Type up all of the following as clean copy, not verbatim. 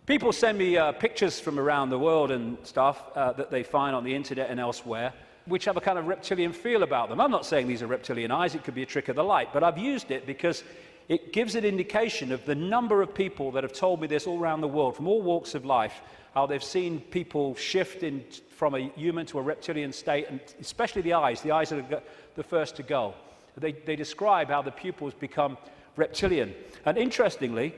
People send me pictures from around the world and stuff that they find on the internet and elsewhere, which have a kind of reptilian feel about them. I'm not saying these are reptilian eyes, it could be a trick of the light, but I've used it because it gives an indication of the number of people that have told me this all around the world, from all walks of life, how they've seen people shift from a human to a reptilian state, and especially the eyes are the first to go. They describe how the pupils become reptilian. And interestingly,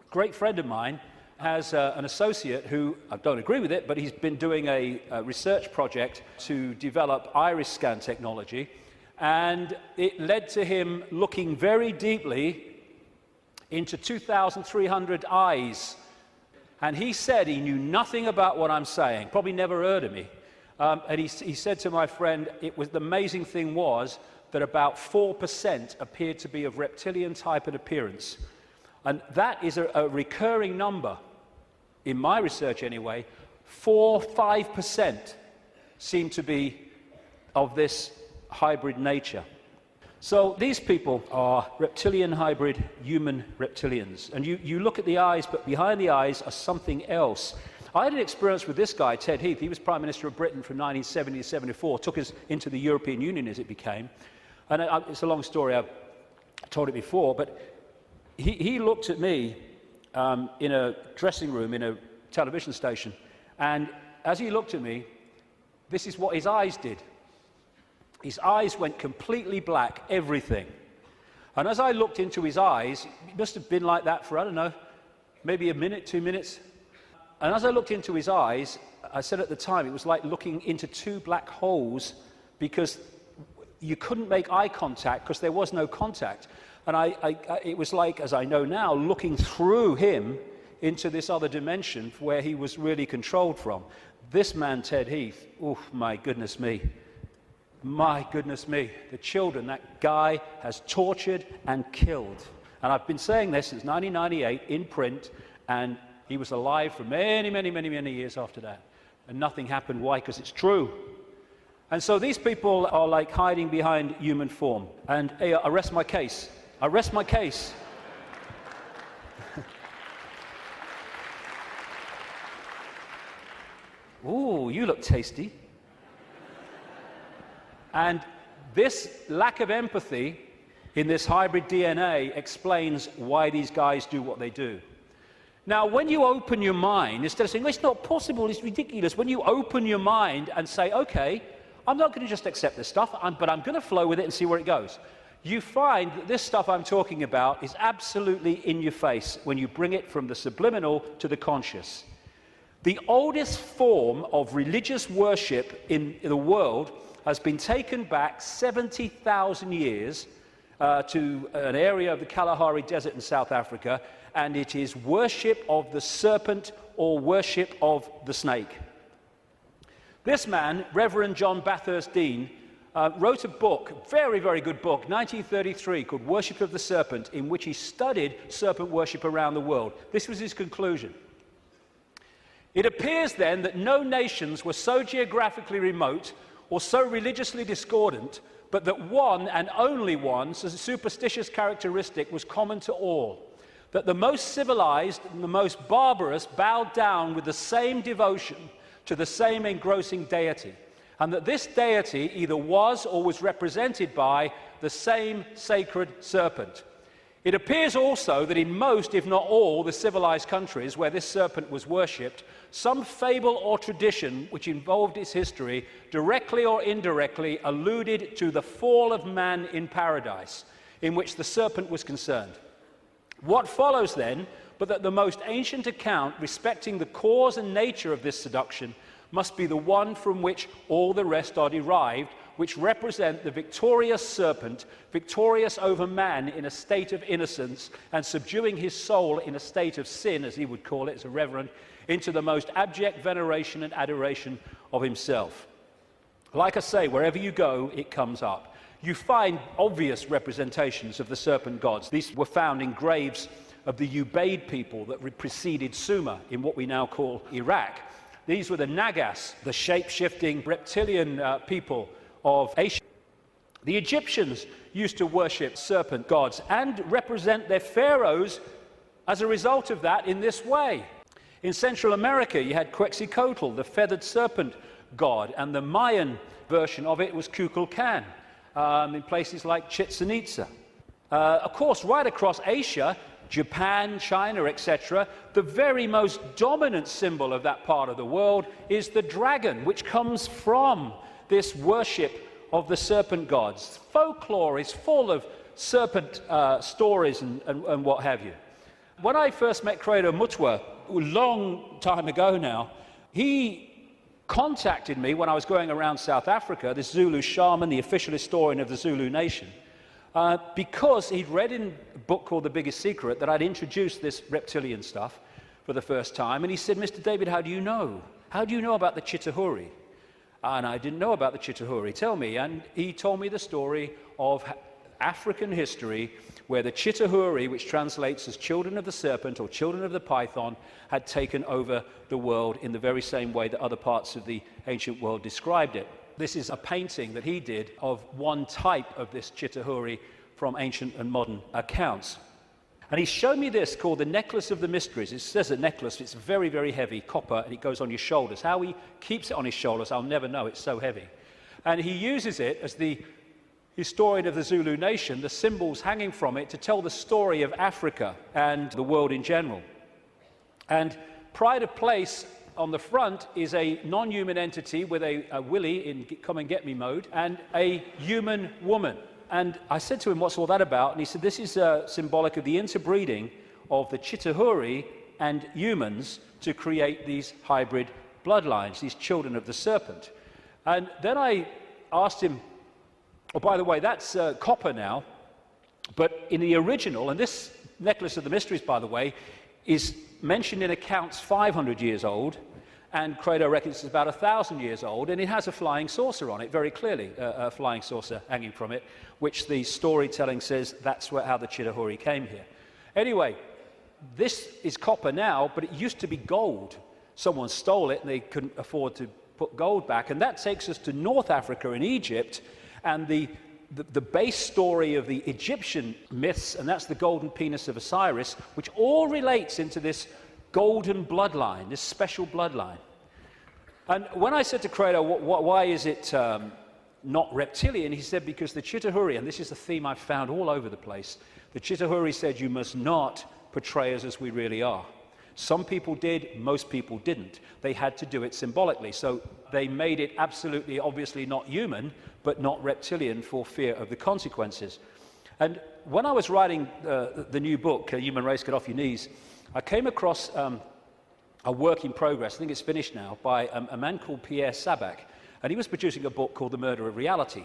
a great friend of mine has an associate who, I don't agree with it, but he's been doing a research project to develop iris scan technology, and it led to him looking very deeply into 2,300 eyes. And he said he knew nothing about what I'm saying, probably never heard of me. And he said to my friend, the amazing thing was that about 4% appeared to be of reptilian type and appearance. And that is a recurring number. In my research anyway, 5% seem to be of this hybrid nature. So these people are reptilian hybrid human reptilians. And you look at the eyes, but behind the eyes are something else. I had an experience with this guy, Ted Heath. He was Prime Minister of Britain from 1970 to 74, took us into the European Union as it became. And it's a long story, I've told it before, but he looked at me in a dressing room in a television station, and as he looked at me, this is what his eyes did. His eyes went completely black, everything. And as I looked into his eyes, it must have been like that for, I don't know, maybe a minute, 2 minutes. And as I looked into his eyes, I said at the time, it was like looking into two black holes, because you couldn't make eye contact because there was no contact. And it was like, as I know now, looking through him into this other dimension where he was really controlled from. This man, Ted Heath, oh my goodness me. My goodness me. The children that guy has tortured and killed. And I've been saying this since 1998 in print, and he was alive for many, many, many, many years after that. And nothing happened. Why? Because it's true. And so these people are like hiding behind human form. And hey, I rest my case. I rest my case. Ooh, you look tasty. And this lack of empathy in this hybrid DNA explains why these guys do what they do. Now, when you open your mind, instead of saying, well, it's not possible, it's ridiculous, when you open your mind and say, okay, I'm not going to just accept this stuff, but I'm going to flow with it and see where it goes, you find that this stuff I'm talking about is absolutely in your face when you bring it from the subliminal to the conscious. The oldest form of religious worship in the world has been taken back 70,000 years to an area of the Kalahari Desert in South Africa, and it is worship of the serpent or worship of the snake. This man, Reverend John Bathurst Dean, wrote a book, very, very good book, 1933, called Worship of the Serpent, in which he studied serpent worship around the world. This was his conclusion. It appears then that no nations were so geographically remote or so religiously discordant, but that one and only one superstitious characteristic was common to all, that the most civilized and the most barbarous bowed down with the same devotion to the same engrossing deity, and that this deity either was or was represented by the same sacred serpent. It appears also that in most, if not all, the civilized countries where this serpent was worshipped, some fable or tradition which involved its history, directly or indirectly, alluded to the fall of man in paradise, in which the serpent was concerned. What follows then, but that the most ancient account respecting the cause and nature of this seduction must be the one from which all the rest are derived, which represent the victorious serpent, victorious over man in a state of innocence, and subduing his soul in a state of sin, as he would call it as a reverend, into the most abject veneration and adoration of himself. Like I say, wherever you go, it comes up. You find obvious representations of the serpent gods. These were found in graves of the Ubaid people that preceded Sumer in what we now call Iraq. These were the Nagas, the shape-shifting reptilian people of Asia. The Egyptians used to worship serpent gods and represent their pharaohs as a result of that in this way. In Central America, you had Quetzalcoatl, the feathered serpent god, and the Mayan version of it was Kukulkan in places like Chichen Itza. Of course, right across Asia, Japan, China, etc., the very most dominant symbol of that part of the world is the dragon, which comes from this worship of the serpent gods. Folklore is full of serpent stories and what have you. When I first met Credo Mutwa, a long time ago now, he contacted me when I was going around South Africa, this Zulu shaman, the official historian of the Zulu nation, because he'd read in a book called The Biggest Secret that I'd introduced this reptilian stuff for the first time. And he said, Mr. David, how do you know? How do you know about the Chitahuri? And I didn't know about the Chitahuri. Tell me. And he told me the story of African history where the Chitahuri, which translates as children of the serpent or children of the python, had taken over the world in the very same way that other parts of the ancient world described it. This is a painting that he did of one type of this Chitahuri from ancient and modern accounts. And he showed me this called the Necklace of the Mysteries. It says a necklace, it's very, very heavy, copper, and it goes on your shoulders. How he keeps it on his shoulders, I'll never know, it's so heavy. And he uses it as the historian of the Zulu nation, the symbols hanging from it, to tell the story of Africa and the world in general. And pride of place on the front is a non-human entity with a willy in come and get me mode and a human woman. And I said to him, what's all that about? And he said, this is symbolic of the interbreeding of the Chitahuri and humans to create these hybrid bloodlines, these children of the serpent. And then I asked him, oh, by the way, that's copper now, but in the original, and this Necklace of the Mysteries, by the way, is mentioned in accounts 500 years old, and Credo reckons it's about 1,000 years old, and it has a flying saucer on it, very clearly, a flying saucer hanging from it, which the storytelling says that's how the Chitahuri came here. Anyway, this is copper now, but it used to be gold. Someone stole it, and they couldn't afford to put gold back, and that takes us to North Africa and Egypt, and the base story of the Egyptian myths, and that's the golden penis of Osiris, which all relates into this golden bloodline, this special bloodline. And when I said to Credo, why is it not reptilian, he said, because the Chitahuri, and this is a theme I've found all over the place, the Chitahuri said you must not portray us as we really are. Some people did, most people didn't. They had to do it symbolically. So they made it absolutely, obviously not human, but not reptilian for fear of the consequences. And when I was writing the new book, Human Race, Get Off Your Knees, I came across a work in progress, I think it's finished now, by a man called Pierre Sabac. And he was producing a book called The Murder of Reality.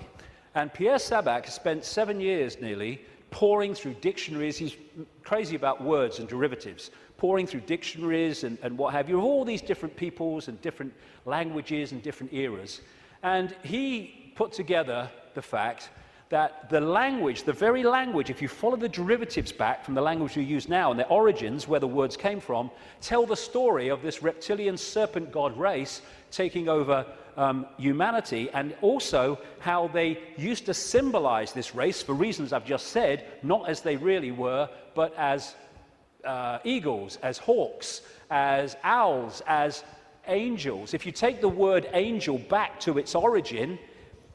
And Pierre Sabac spent 7 years nearly pouring through dictionaries. He's crazy about words and derivatives, pouring through dictionaries and what have you, of all these different peoples and different languages and different eras. And he put together the fact that the language, the very language, if you follow the derivatives back from the language we use now and their origins, where the words came from, tell the story of this reptilian serpent god race taking over humanity, and also how they used to symbolize this race for reasons I've just said, not as they really were, but as eagles, as hawks, as owls, as angels. If you take the word angel back to its origin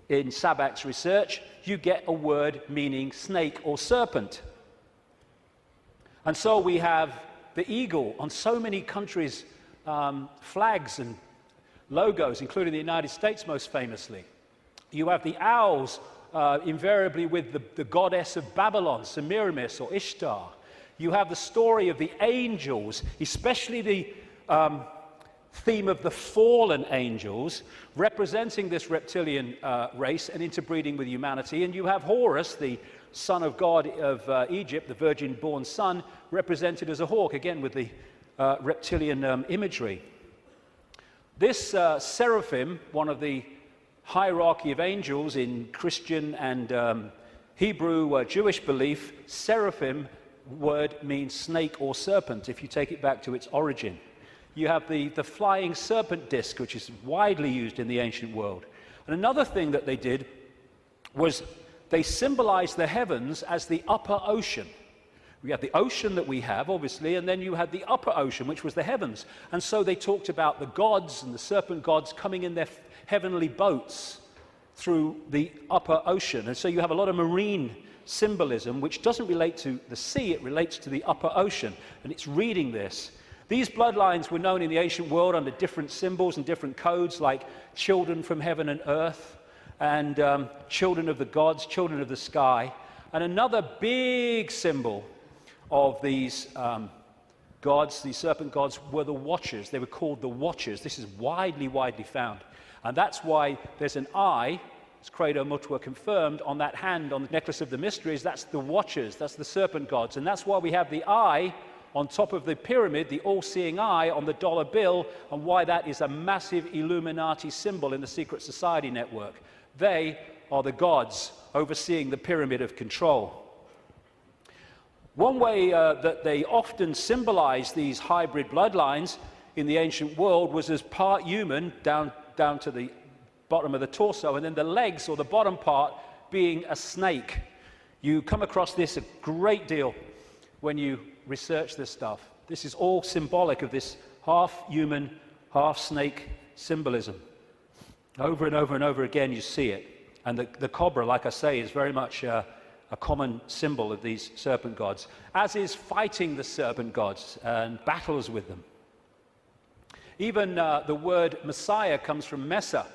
in Sabac's research, you get a word meaning snake or serpent. And so we have the eagle on so many countries' flags and logos, including the United States most famously. You have the owls invariably with the goddess of Babylon, Semiramis or Ishtar. You have the story of the angels, especially the theme of the fallen angels, representing this reptilian race and interbreeding with humanity. And you have Horus, the son of God of Egypt, the virgin-born son, represented as a hawk, again with the reptilian imagery. This seraphim, one of the hierarchy of angels in Christian and Hebrew Jewish belief, seraphim word means snake or serpent, if you take it back to its origin. You have the flying serpent disc, which is widely used in the ancient world. And another thing that they did was they symbolized the heavens as the upper ocean. We had the ocean that we have, obviously, and then you had the upper ocean, which was the heavens. And so they talked about the gods and the serpent gods coming in their heavenly boats through the upper ocean. And so you have a lot of marine symbolism, which doesn't relate to the sea, it relates to the upper ocean. And it's reading this. These bloodlines were known in the ancient world under different symbols and different codes, like children from heaven and earth, and children of the gods, children of the sky. And another big symbol of these gods, these serpent gods, were the Watchers. They were called the Watchers. This is widely found. And that's why there's an eye, as Credo Mutua confirmed, on that hand, on the necklace of the mysteries. That's the Watchers, that's the serpent gods. And that's why we have the eye on top of the pyramid, the all-seeing eye on the dollar bill, and why that is a massive Illuminati symbol in the secret society network. They are the gods overseeing the pyramid of control. One way that they often symbolized these hybrid bloodlines in the ancient world was as part human, down to the bottom of the torso, and then the legs, or the bottom part, being a snake. You come across this a great deal when you research this stuff. This is all symbolic of this half-human, half-snake symbolism. Over and over and over again you see it. And the cobra, like I say, is very much a common symbol of these serpent gods, as is fighting the serpent gods and battles with them. Even the word Messiah comes from Mesa,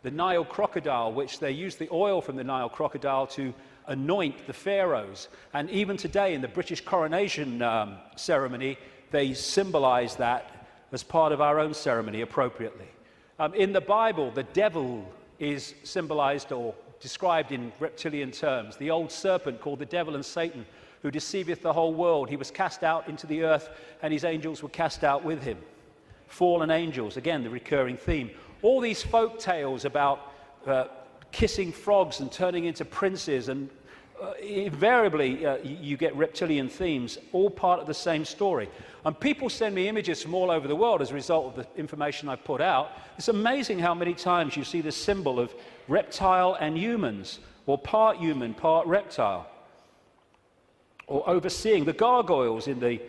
the Nile crocodile, which they used the oil from the Nile crocodile to anoint the pharaohs. And even today in the British coronation ceremony, they symbolize that as part of our own ceremony appropriately. In the Bible, the devil is symbolized or described in reptilian terms. The old serpent called the devil and Satan, who deceiveth the whole world. He was cast out into the earth, and his angels were cast out with him. Fallen angels, again, the recurring theme. All these folk tales about kissing frogs and turning into princes, and invariably you get reptilian themes, all part of the same story. And people send me images from all over the world as a result of the information I put out. It's amazing how many times you see this symbol of reptile and humans, or part human, part reptile. Or overseeing the gargoyles in the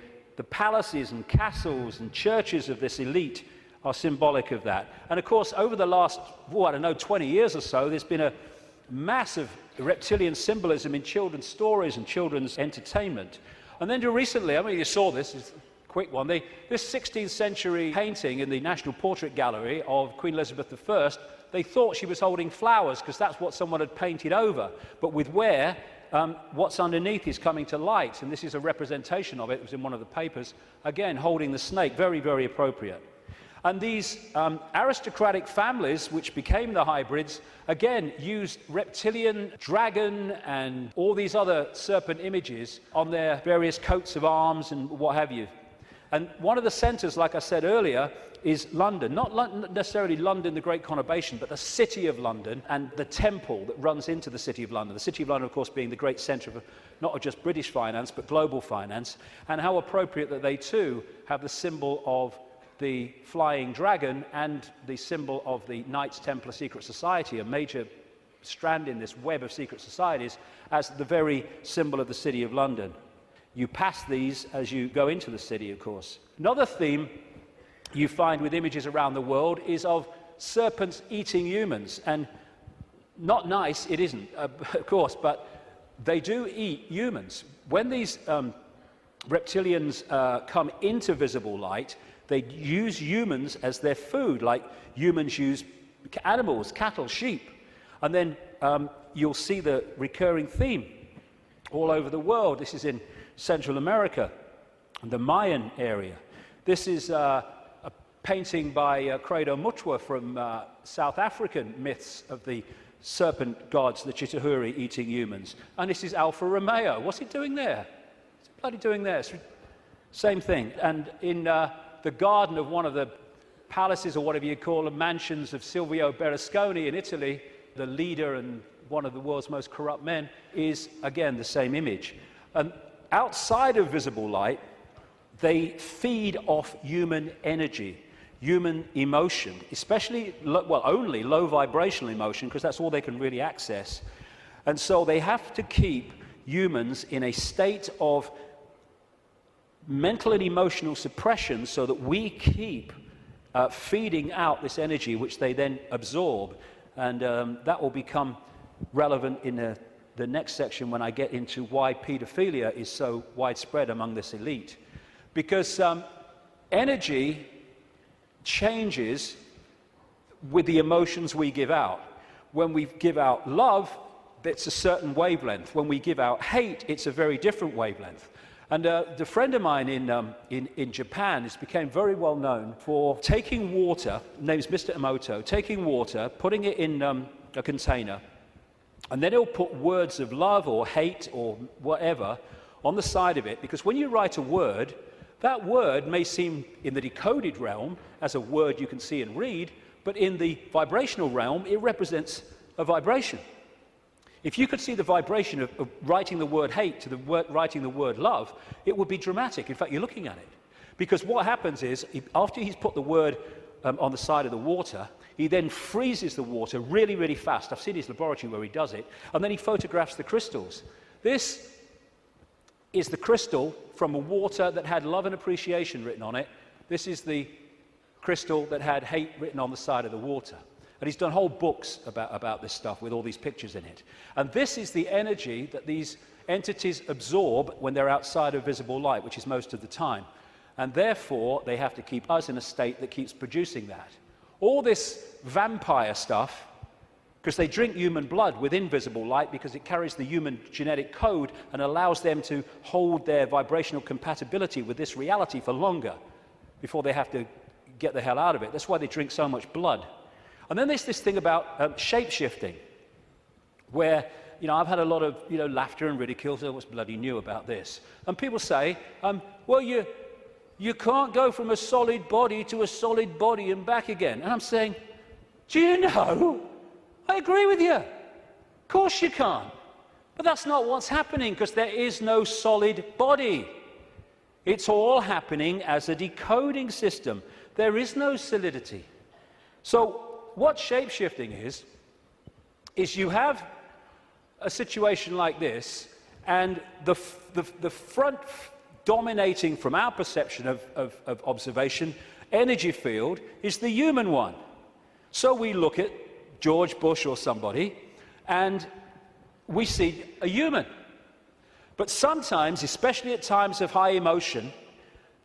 palaces and castles and churches of this elite are symbolic of that. And of course, over the last, 20 years or so, there's been a massive reptilian symbolism in children's stories and children's entertainment. And then recently, you saw this, it's a quick one, this 16th century painting in the National Portrait Gallery of Queen Elizabeth I, they thought she was holding flowers because that's what someone had painted over. But with where what's underneath is coming to light, and this is a representation of it. It was in one of the papers, again holding the snake, very, very appropriate. And these aristocratic families, which became the hybrids, again used reptilian, dragon, and all these other serpent images on their various coats of arms and what have you. And one of the centres, like I said earlier, is London. Not necessarily London, the Great Conurbation, but the City of London and the temple that runs into the City of London. The City of London, of course, being the great centre of not just British finance, but global finance. And how appropriate that they, too, have the symbol of the flying dragon and the symbol of the Knights Templar Secret Society, a major strand in this web of secret societies, as the very symbol of the City of London. You pass these as you go into the city, of course. Another theme you find with images around the world is of serpents eating humans. And not nice, it isn't, of course, but they do eat humans. When these reptilians come into visible light, they use humans as their food, like humans use animals, cattle, sheep. And then you'll see the recurring theme all over the world. This is in Central America, the Mayan area. This is a painting by Credo Mutua from South African myths of the serpent gods, the Chitahuri, eating humans. And this is Alfa Romeo. What's it doing there? What's it bloody doing there? Same thing. And in the garden of one of the palaces, or whatever you call them, mansions of Silvio Berlusconi in Italy, the leader and one of the world's most corrupt men, is again the same image. And outside of visible light, they feed off human energy, human emotion, especially, only low vibrational emotion, because that's all they can really access. And so they have to keep humans in a state of mental and emotional suppression so that we keep feeding out this energy, which they then absorb. And that will become relevant in the next section when I get into why pedophilia is so widespread among this elite. Because energy changes with the emotions we give out. When we give out love, it's a certain wavelength. When we give out hate, it's a very different wavelength. And the friend of mine in Japan has become very well known for taking water, his name is Mr. Emoto, taking water, putting it in a container, and then he'll put words of love or hate or whatever on the side of it, because when you write a word, that word may seem in the decoded realm as a word you can see and read, but in the vibrational realm, it represents a vibration. If you could see the vibration of writing the word hate to writing the word love, it would be dramatic. In fact, you're looking at it. Because what happens is, after he's put the word on the side of the water, he then freezes the water really, really fast. I've seen his laboratory where he does it. And then he photographs the crystals. This is the crystal from a water that had love and appreciation written on it. This is the crystal that had hate written on the side of the water. And he's done whole books about this stuff with all these pictures in it. And this is the energy that these entities absorb when they're outside of visible light, which is most of the time. And therefore, they have to keep us in a state that keeps producing that. All this vampire stuff, because they drink human blood with invisible light because it carries the human genetic code and allows them to hold their vibrational compatibility with this reality for longer before they have to get the hell out of it. That's why they drink so much blood. And then there's this thing about shape-shifting, where, I've had a lot of, laughter and ridicule, so what's bloody new about this? And people say, well, you can't go from a solid body to a solid body and back again. And I'm saying, do you know? I agree with you. Of course you can't. But that's not what's happening, because there is no solid body. It's all happening as a decoding system. There is no solidity. So what shape-shifting is you have a situation like this, and the front dominating from our perception of observation energy field is the human one. So we look at George Bush or somebody, and we see a human. But sometimes, especially at times of high emotion,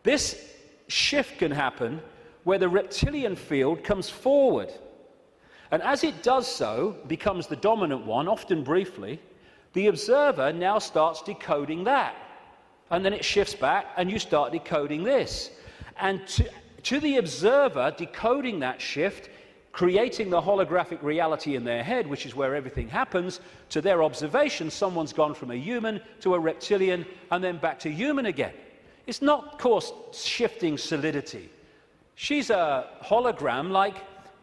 this shift can happen where the reptilian field comes forward. And as it does so, becomes the dominant one, often briefly, the observer now starts decoding that. And then it shifts back, and you start decoding this. And to the observer, decoding that shift, creating the holographic reality in their head, which is where everything happens, to their observation, someone's gone from a human to a reptilian, and then back to human again. It's not, of course, shifting solidity. She's a hologram like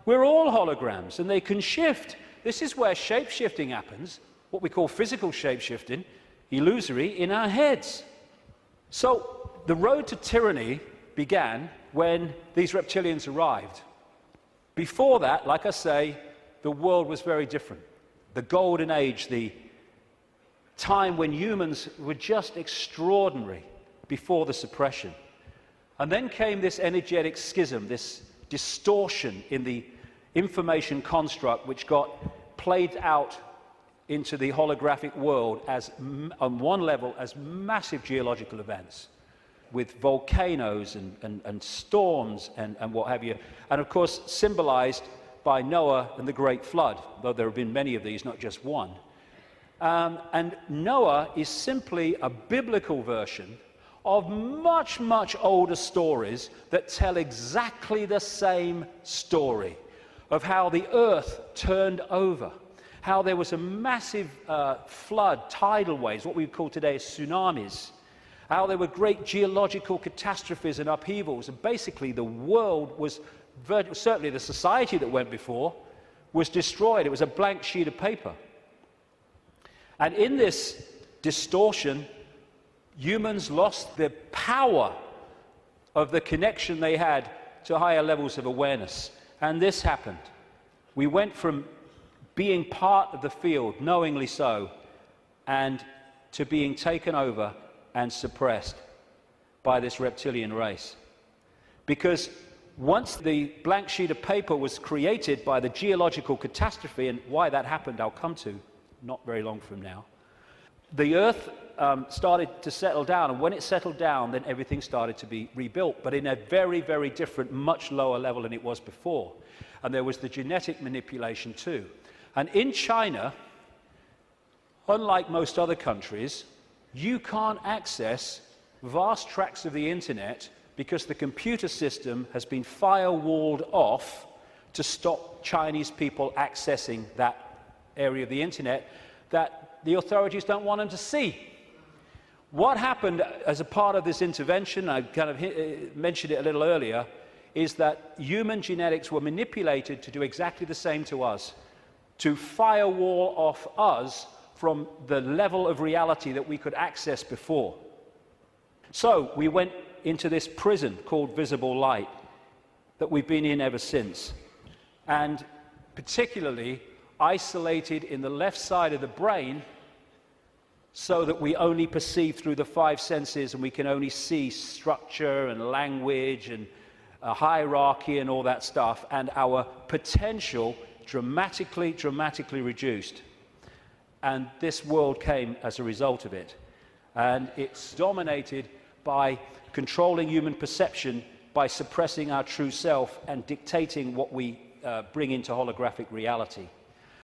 we're all holograms, and they can shift. This is where shape-shifting happens, what we call physical shape-shifting, illusory, in our heads. So the road to tyranny began when these reptilians arrived. Before that, like I say, the world was very different. The golden age, the time when humans were just extraordinary before the suppression. And then came this energetic schism, this distortion in the information construct, which got played out into the holographic world as, on one level, as massive geological events, with volcanoes and storms and what have you. And of course, symbolized by Noah and the Great Flood, though there have been many of these, not just one. And Noah is simply a biblical version of much, much older stories that tell exactly the same story of how the earth turned over, how there was a massive flood, tidal waves, what we call today tsunamis, how there were great geological catastrophes and upheavals, and basically the world was, certainly the society that went before, was destroyed. It was a blank sheet of paper. And in this distortion, humans lost the power of the connection they had to higher levels of awareness. And this happened. We went from being part of the field, knowingly so, and to being taken over and suppressed. by this reptilian race. Because once the blank sheet of paper was created by the geological catastrophe, and why that happened I'll come to not very long from now, the Earth started to settle down, and when it settled down, then everything started to be rebuilt, but in a very, very different, much lower level than it was before. And there was the genetic manipulation too. And in China, unlike most other countries, you can't access vast tracts of the internet because the computer system has been firewalled off to stop Chinese people accessing that area of the internet that the authorities don't want them to see. What happened as a part of this intervention, I kind of mentioned it a little earlier, is that human genetics were manipulated to do exactly the same to us, to firewall off us from the level of reality that we could access before. So we went into this prison called visible light that we've been in ever since, and particularly isolated in the left side of the brain so that we only perceive through the five senses and we can only see structure and language and hierarchy and all that stuff, and our potential dramatically reduced. And this world came as a result of it. And it's dominated by controlling human perception, by suppressing our true self and dictating what we bring into holographic reality.